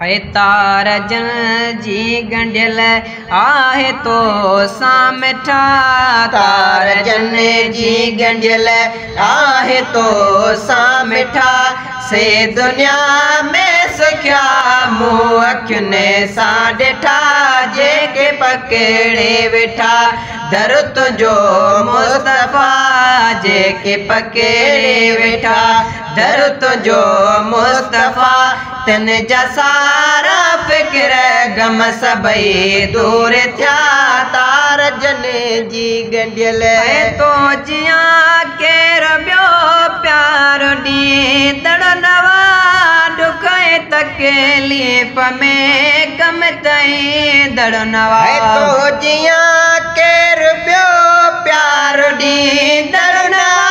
है तार जन जी गंढियल आहे तो सामिठा तार जन जी गंढियल आहे तो सामिठा से दुनिया में सुखिया मुँह अखियुनि सां ॾिठा जेके पकड़े वेठा दर तुंहिंजो मुस्तफ़ा जेके पकड़े वेठा दर तुंहिंजो मुस्तफ़ा तिन जा सारा फ़िक्र गम सभई दूर थिया तार जन जी गंढियल तो जियां केरु ॿियो प्यार ॾींदड़ नवा दुख तकलीफ़ में कम ताईंदड़ नवा तो जियां केरु ॿियो प्यार ॾींदड़ नवा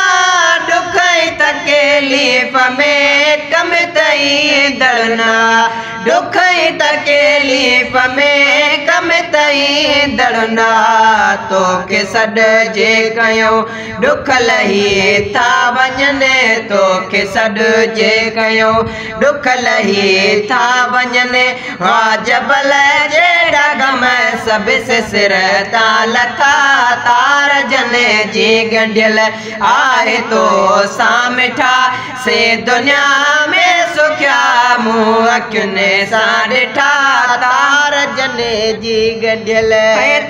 दुख तकलीफ़ में कम ताईंदड़ नवा दुख तकलीफ़ में कम ताईंदड़ नवा तोखे सॾिजे कयूं दुख लही था वञनि तोखे सॾिजे कयूं दुख लही था वञनि जबल जहिड़ा गम सभु सिर था लथा तार जन जी गंढियल आहे तो सामिठा से दुनिया में सुखिया मुँह अखियुनि सां ॾिठा तार जन जी गंढियल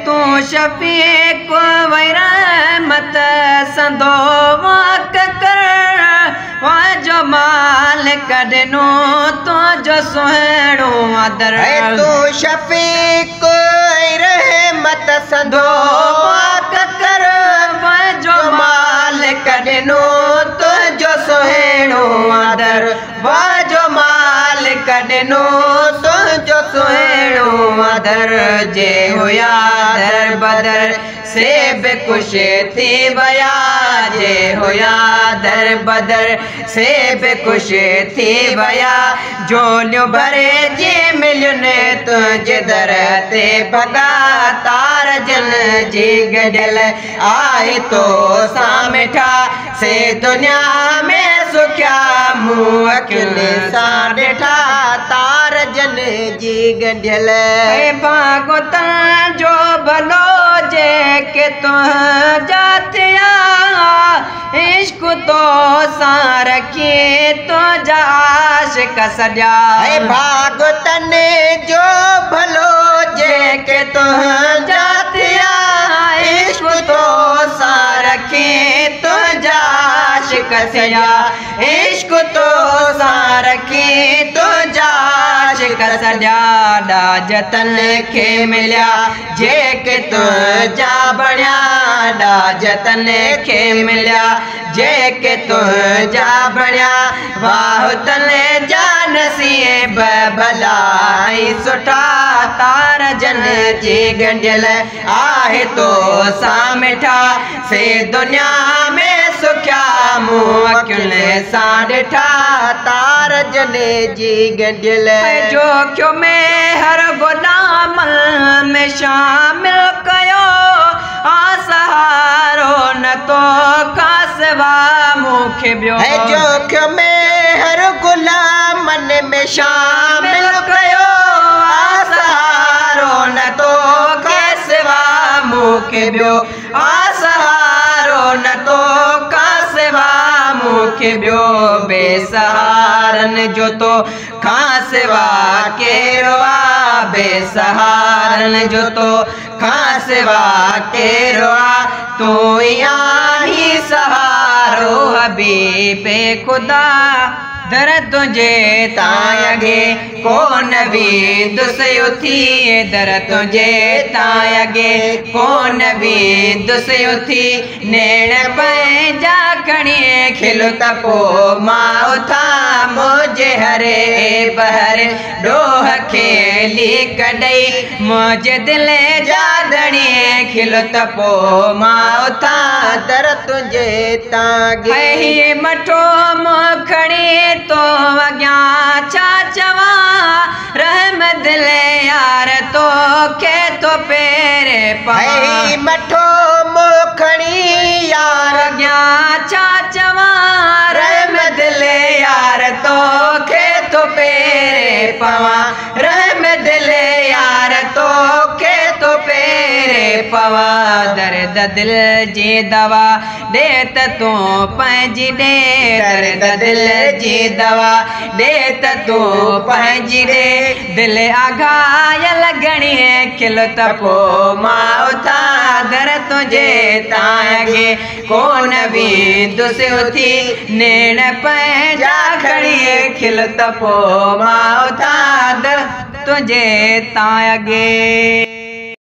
तूं शफ़ीक़ वई रहमत संदो वाक कर जो माल कढनो तुंहिंजो सुहिणो आदर तूं शफ़ीक़ रहमत संदो वाक कर जो माल कढनो तुंहिंजो सुहिणो आदर जो माल कढनो तुंहिंजो सुहिणो आदर जे हुया दर बदर से बि ख़ुशि थी विया जे हुया दर बदर से बि ख़ुशि थी विया झोलियूं भरे जी मिलियुनि तुंहिंजे दर ते भॻा तार जन जी गंढियल आहे तो सामिठा से दुनिया में सुखिया मुँह अखियुनि सां ॾिठा तार जन जी गंढियल भागवतन जो भलो जेके तुंहिंजा थिया इश्क तो सां रखी तुंहिंजा आशिक़ सॼा भागवतन जो भलो जेके तुंहिंजा थिया इश्क तो सां रखी तुंहिंजा आशिक़ सॼा इश्क तो सां रखी तुंहिंजा आशिक़ सॼा ॾाजतन खे मिलिया जेके तुंहिंजा बणिया ॾाजतन खे मिलिया जेके तुंहिंजा बणिया वाह तन जा नसीब भलाई सुठा तार जन जी गंढियल आहे तो सामिठा से दुनिया में सुखिया मुँह अखियुनि सां ॾिठा तार जन जी गंढियल जोखियो में हर गुनाम में शामिल कयो सहारो न तो खासवा मूंखे ॿियो जोखियो में हर गुलामन में शामिल कयो सहारो न तो खासवा मूंखे ॿियो सहारो न तो खासवा मूंखे ॿियो बेसहारन जो तो खासवा केरु आहे बेसहारन जो तो खासवा केरु आहे तूं ई आहीं सहारो हबीबे ख़ुदा दर तुंहिंजे तां अॻे कोन विंदुसि उथी दर तुंहिंजे तां अॻे कोन विंदुसि उथी नेण पंहिंजा खणी खिल त पोइ मां उथां मुंहिंजे हरे बहर ॾोह खेली कढई मुंहिंजे दिलि जा धणी खिल त पोइ मां उथां दर तुंहिंजे तां अॻे मठो मुंहुं खणी तो अॻियां छा चवां रहम दिल यार तो खे तो पेरे पाई मठो मुंहुं खणी यार अॻियां छा चवां रहम दिल यार तो खे तो पेरे पवा रहम दिल यार तो के तो पेरे पवा दर्द दिल जी दवा दे तू पंहिंजी दे दर्द दिल जी दवा दे तू पंहिंजी दे दिल आघाय लगणी है खिल त पो मां उथा दर तुझे तागे कोन भी दुस उथी नेण पंहिंजा खड़ी खिल त पो मां उथा दर तुझे तागे।